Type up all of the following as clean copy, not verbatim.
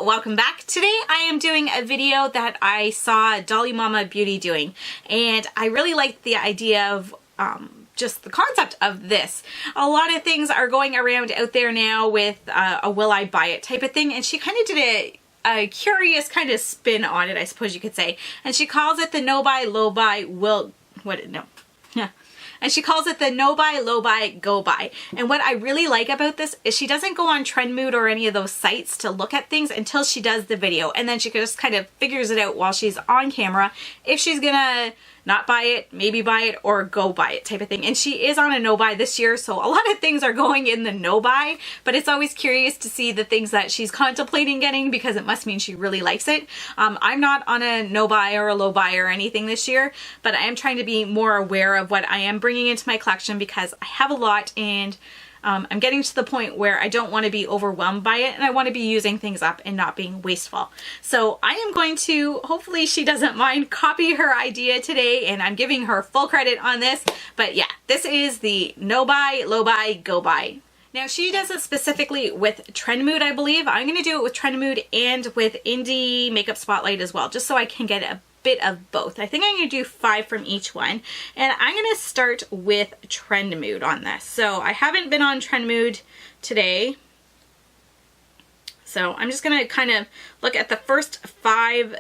welcome back. Today I am doing a video that I saw Dolly Momma Beauty doing, and I really liked the idea of just the concept of this. A lot of things are going around out there now with a will I buy it type of thing, and she kind of did a curious kind of spin on it, I suppose you could say, and she calls it the no buy, low buy, and she calls it the no buy, low buy, go buy. And what I really like about this is she doesn't go on Trendmood or any of those sites to look at things until she does the video. And then she just kind of figures it out while she's on camera if she's gonna not buy it, maybe buy it, or go buy it type of thing. And she is on a no buy this year, so a lot of things are going in the no buy, but it's always curious to see the things that she's contemplating getting because it must mean she really likes it. I'm not on a no buy or a low buy or anything this year, but I am trying to be more aware of what I am bringing into my collection because I have a lot, and I'm getting to the point where I don't want to be overwhelmed by it, and I want to be using things up and not being wasteful. So I am going to, hopefully she doesn't mind, copy her idea today, and I'm giving her full credit on this. But yeah, this is the no buy, low buy, go buy. Now she does it specifically with Trendmood, I believe. I'm going to do it with Trendmood and with IndieMakeupSpotlight as well, just so I can get a bit of both. I think I'm going to do 5 from each one, and I'm going to start with Trendmood on this. So I haven't been on Trendmood today, so I'm just going to kind of look at the first 5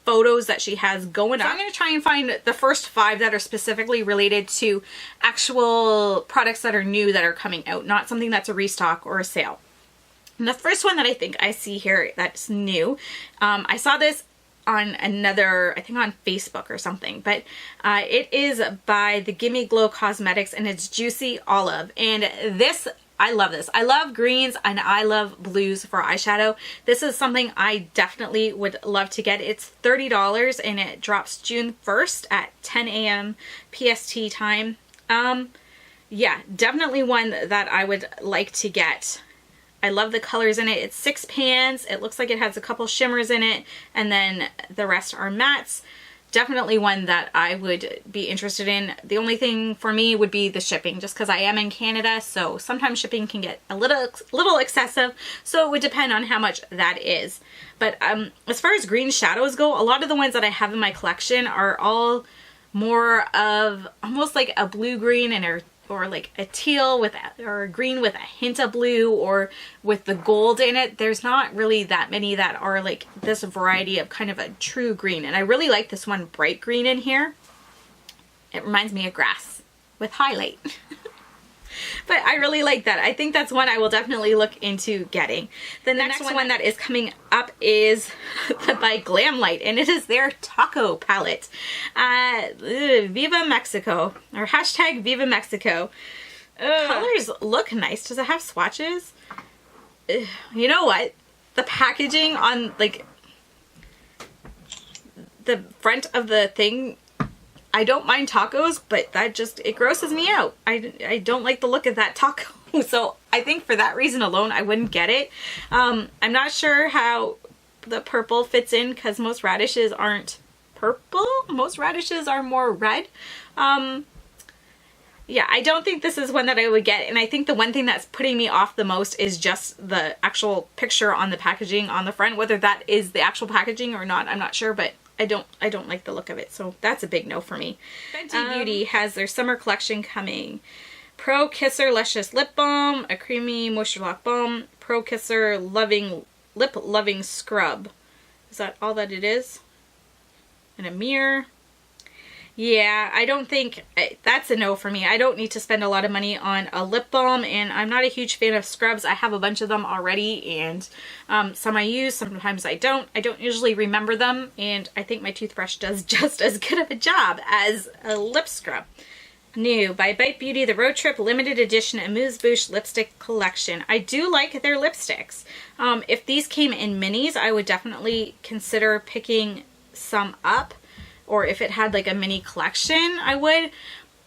photos that she has going up. So I'm going to try and find the first 5 that are specifically related to actual products that are new that are coming out, not something that's a restock or a sale. And the first one that I think I see here that's new, I saw this on another, I think on Facebook or something, but it is by the Gimme Glow Cosmetics, and it's Juicy Olive. And this, I love this. I love greens and I love blues for eyeshadow. This is something I definitely would love to get. It's $30 and it drops June 1st at 10 a.m. PST time. Yeah, definitely one that I would like to get. I love the colors in it. It's 6 pans. It looks like it has a couple shimmers in it, and then the rest are mattes. Definitely one that I would be interested in. The only thing for me would be the shipping, just because I am in Canada, so sometimes shipping can get a little excessive, so it would depend on how much that is. But as far as green shadows go, a lot of the ones that I have in my collection are all more of almost like a blue-green and or like a teal with or a green with a hint of blue, or with the gold in it. There's not really that many that are like this variety of kind of a true green, and I really like this one bright green in here. It reminds me of grass with highlight. But I really like that. I think that's one I will definitely look into getting. The next one that is coming up is by Glamlite, and it is their taco palette. Viva Mexico, or hashtag Viva Mexico. Colors look nice. Does it have swatches? You know what? The packaging on like the front of the thing, I don't mind tacos, but that just, it grosses me out. I don't like the look of that taco. So I think for that reason alone, I wouldn't get it. I'm not sure how the purple fits in because most radishes aren't purple. Most radishes are more red. Yeah, I don't think this is one that I would get, and I think the one thing that's putting me off the most is just the actual picture on the packaging on the front. Whether that is the actual packaging or not, I'm not sure, but I don't like the look of it, so that's a big no for me. Fenty Beauty has their summer collection coming. Pro Kisser Luscious Lip Balm, a creamy moisture lock balm, Pro Kisser Lip Loving Scrub. Is that all that it is? And a mirror. Yeah, I don't think, that's a no for me. I don't need to spend a lot of money on a lip balm, and I'm not a huge fan of scrubs. I have a bunch of them already, and some I use, sometimes I don't. I don't usually remember them, and I think my toothbrush does just as good of a job as a lip scrub. New by Bite Beauty, the Road Trip Limited Edition Amuse Bouche Lipstick Collection. I do like their lipsticks. If these came in minis, I would definitely consider picking some up. Or if it had like a mini collection, I would.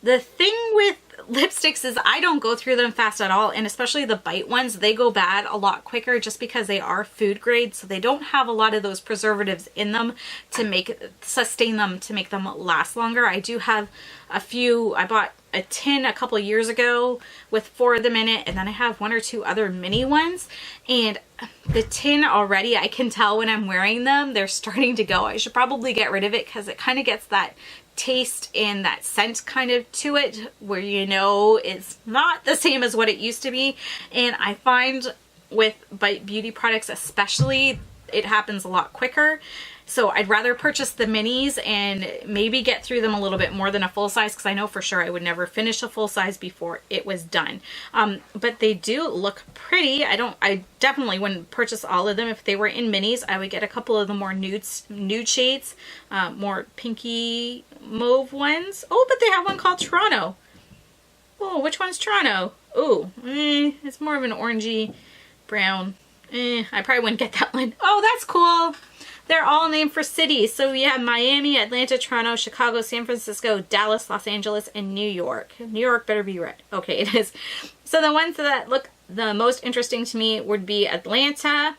The thing with lipsticks is I don't go through them fast at all, and especially the Bite ones, they go bad a lot quicker just because they are food grade, so they don't have a lot of those preservatives in them to sustain them to make them last longer. I do have a few. I bought a tin a couple years ago with 4 of them in it, and then I have 1 or 2 other mini ones, and the tin already, I can tell when I'm wearing them, they're starting to go. I should probably get rid of it because it kind of gets that taste and that scent kind of to it where, you know, it's not the same as what it used to be. And I find with beauty products especially, it happens a lot quicker. So I'd rather purchase the minis and maybe get through them a little bit more than a full size, because I know for sure I would never finish a full size before it was done. But they do look pretty. I definitely wouldn't purchase all of them. If they were in minis, I would get a couple of the more nude shades, more pinky mauve ones. Oh, but they have one called Toronto. Oh, which one's Toronto? Oh, it's more of an orangey brown. I probably wouldn't get that one. Oh, that's cool. They're all named for cities. So you have Miami, Atlanta, Toronto, Chicago, San Francisco, Dallas, Los Angeles, and New York. New York better be red. Okay, it is. So the ones that look the most interesting to me would be Atlanta,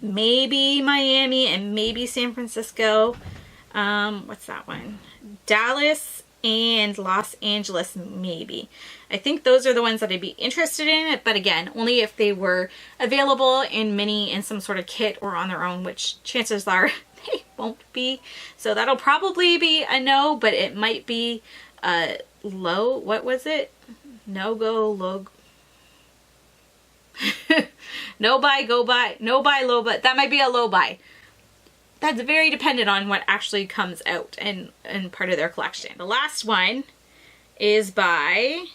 maybe Miami, and maybe San Francisco. What's that one? Dallas and Los Angeles, maybe. I think those are the ones that I'd be interested in, but again, only if they were available in mini in some sort of kit or on their own, which chances are they won't be. So that'll probably be a no, but it might be a low. What was it? No go, low. No buy, go buy. No buy, low buy. That might be a low buy. That's very dependent on what actually comes out and part of their collection. The last one is by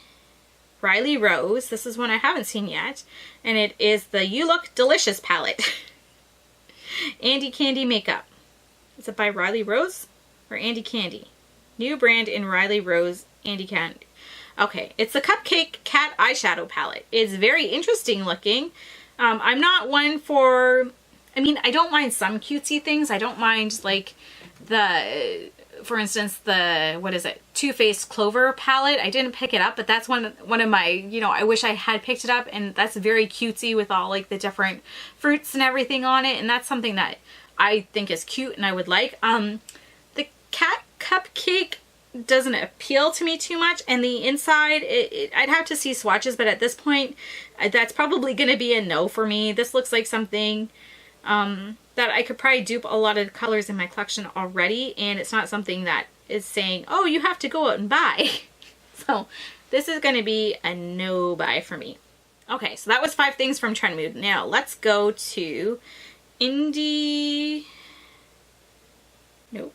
Riley Rose. This is one I haven't seen yet, and it is the You Look Delicious palette. Andy Candy Makeup. Is it by Riley Rose or Andy Candy? New brand in Riley Rose, Andy Candy. Okay, it's the Cupcake Cat Eyeshadow Palette. It's very interesting looking. I'm not one for... I mean, I don't mind some cutesy things. I don't mind, like, for instance, the, what is it? Too Faced Clover palette. I didn't pick it up, but that's one of my, you know, I wish I had picked it up, and that's very cutesy with all, like, the different fruits and everything on it, and that's something that I think is cute and I would like. The Cat Cupcake doesn't appeal to me too much, and the inside, I'd have to see swatches, but at this point, that's probably going to be a no for me. This looks like something... that I could probably dupe a lot of colors in my collection already, and it's not something that is saying, oh, you have to go out and buy. So this is going to be a no buy for me. Okay, so that was 5 things from Trendmood. Now let's go to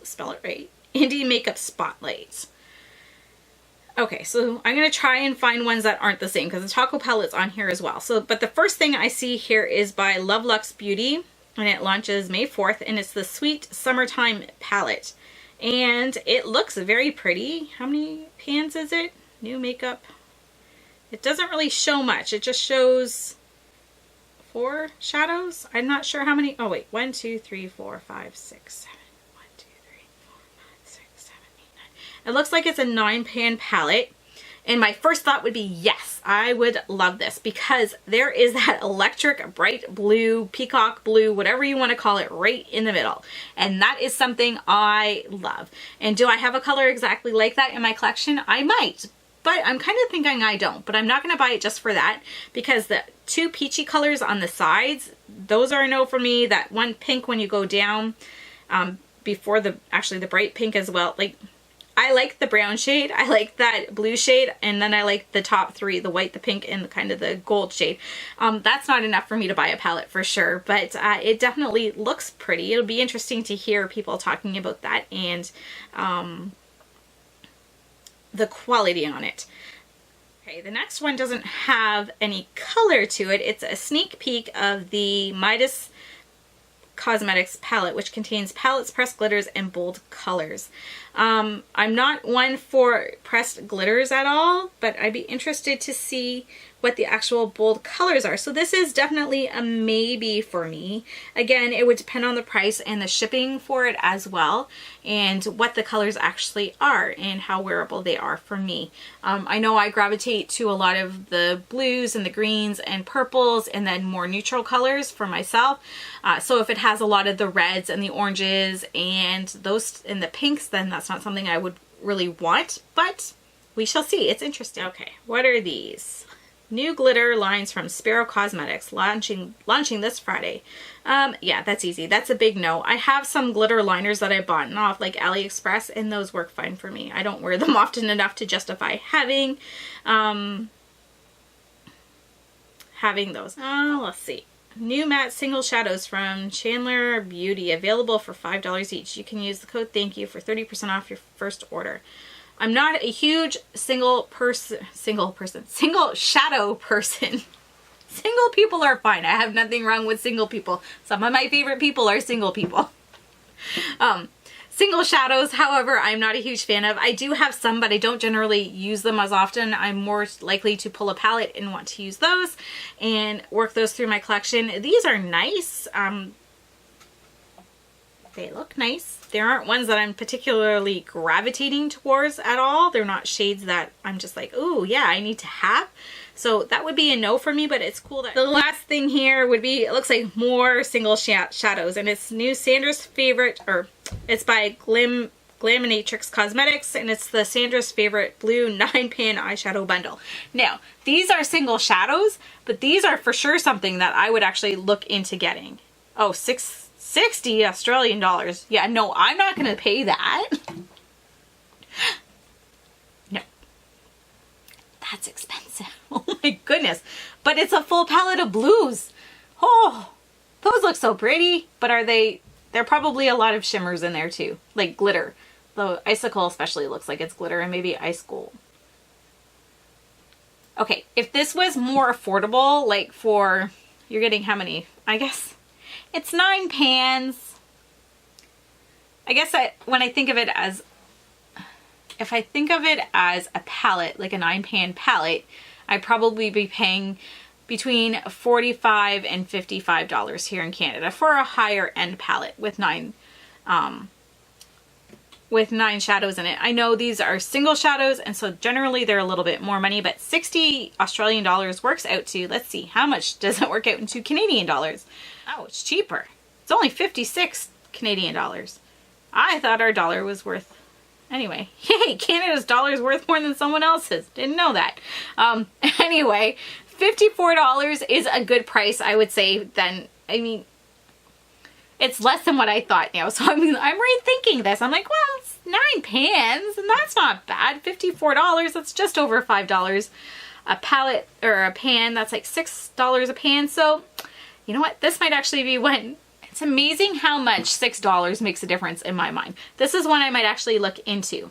spell it right. Indie Makeup Spotlight. Okay, so I'm going to try and find ones that aren't the same, because the Taco palette's on here as well. So, but the first thing I see here is by Luxe Beauty, and it launches May 4th, and it's the Sweet Summertime palette. And it looks very pretty. How many pans is it? New makeup. It doesn't really show much. It just shows 4 shadows. I'm not sure how many. Oh wait, 1, 2, 3, 4, 5, 6, 7. 1, 2, 3, 4, 5, 6, 7, 8, 9. It looks like it's a 9-pan palette. And my first thought would be, yes, I would love this, because there is that electric bright blue, peacock blue, whatever you want to call it, right in the middle. And that is something I love. And do I have a color exactly like that in my collection? I might, but I'm kind of thinking I don't. But I'm not going to buy it just for that, because the 2 peachy colors on the sides, those are a no for me. That one pink when you go down, before the bright pink as well, like... I like the brown shade, I like that blue shade, and then I like the top 3, the white, the pink, and kind of the gold shade. That's not enough for me to buy a palette for sure, but it definitely looks pretty. It'll be interesting to hear people talking about that and the quality on it. Okay, the next one doesn't have any color to it. It's a sneak peek of the Midas Cosmetics palette, which contains palettes, pressed glitters, and bold colors. I'm not one for pressed glitters at all, but I'd be interested to see what the actual bold colors are. So this is definitely a maybe for me. Again, it would depend on the price and the shipping for it as well, and what the colors actually are and how wearable they are for me. I know I gravitate to a lot of the blues and the greens and purples and then more neutral colors for myself. So if it has a lot of the reds and the oranges and those and the pinks, then that's not something I would really want, but we shall see. It's interesting. Okay, what are these? New glitter lines from Sparrow Cosmetics, launching this Friday. Yeah, that's easy. That's a big no. I have some glitter liners that I bought off like AliExpress, and those work fine for me. I don't wear them often enough to justify having those. Let's see. New matte single shadows from Chandler Beauty, available for $5 each. You can use the code THANKYOU for 30% off your first order. I'm not a huge single shadow person. Single people are fine. I have nothing wrong with single people. Some of my favorite people are single people. Single shadows, however, I'm not a huge fan of. I do have some, but I don't generally use them as often. I'm more likely to pull a palette and want to use those and work those through my collection. These are nice. They look nice. There aren't ones that I'm particularly gravitating towards at all. They're not shades that I'm just like, ooh, yeah, I need to have. So that would be a no for me, but it's cool that the last thing here would be, it looks like more single shadows, and it's new Sandra's favorite, or it's by Atrix Cosmetics, and it's the Sandra's favorite blue 9-pan eyeshadow bundle. Now, these are single shadows, but these are for sure something that I would actually look into getting. Oh, 60 Australian dollars. Yeah, no, I'm not going to pay that. No. That's expensive. Oh my goodness. But it's a full palette of blues. Oh, those look so pretty. But are they, there are probably a lot of shimmers in there too. Like glitter. The Icicle especially looks like it's glitter, and maybe ice gold. Okay, if this was more affordable, like for, you're getting how many? I guess it's 9 pans. I guess when I think of it as, if I think of it as a palette, like a 9-pan palette, I'd probably be paying between $45 and $55 here in Canada for a higher end palette with 9 shadows in it. I know these are single shadows, and so generally they're a little bit more money, but 60 Australian dollars works out to, let's see, how much does it work out into Canadian dollars? Oh, it's cheaper. It's only 56 Canadian dollars. I thought our dollar was worth, anyway, yay, Canada's dollar is worth more than someone else's. Didn't know that. Anyway, $54 is a good price, I would say. Then, I mean, it's less than what I thought now. So I mean, I'm rethinking this. I'm like, well, it's 9 pans, and that's not bad. $54, that's just over $5 a palette, or a pan. That's like $6 a pan. So you know what? This might actually be one. It's amazing how much $6 makes a difference in my mind. This is one I might actually look into.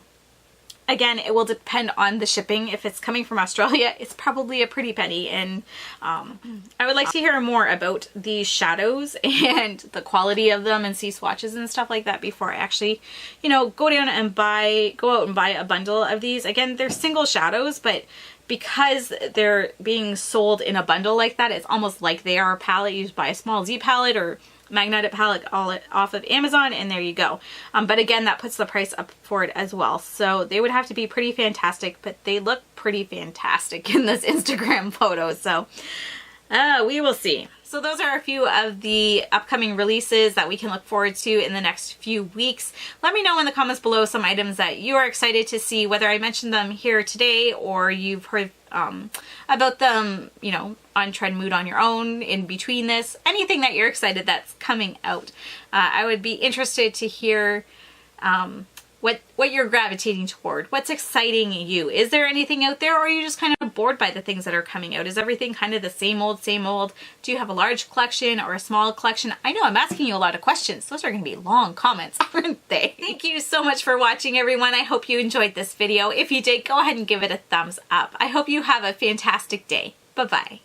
Again, it will depend on the shipping. If it's coming from Australia, it's probably a pretty penny. And I would like to hear more about these shadows and the quality of them, and see swatches and stuff like that before I actually, you know, go out and buy a bundle of these. Again, they're single shadows, but because they're being sold in a bundle like that, it's almost like they are a palette. You just buy a small Z palette or magnetic palette all off of Amazon, and there you go. But again, that puts the price up for it as well. So they would have to be pretty fantastic, but they look pretty fantastic in this Instagram photo. So we will see. So those are a few of the upcoming releases that we can look forward to in the next few weeks. Let me know in the comments below some items that you are excited to see, whether I mentioned them here today or you've heard about them, you know, on Trendmood on your own in between this. Anything that you're excited that's coming out. I would be interested to hear what you're gravitating toward. What's exciting you? Is there anything out there, or are you just kind of bored by the things that are coming out? Is everything kind of the same old, same old? Do you have a large collection or a small collection? I know I'm asking you a lot of questions. Those are going to be long comments, aren't they? Thank you so much for watching, everyone. I hope you enjoyed this video. If you did, go ahead and give it a thumbs up. I hope you have a fantastic day. Bye-bye.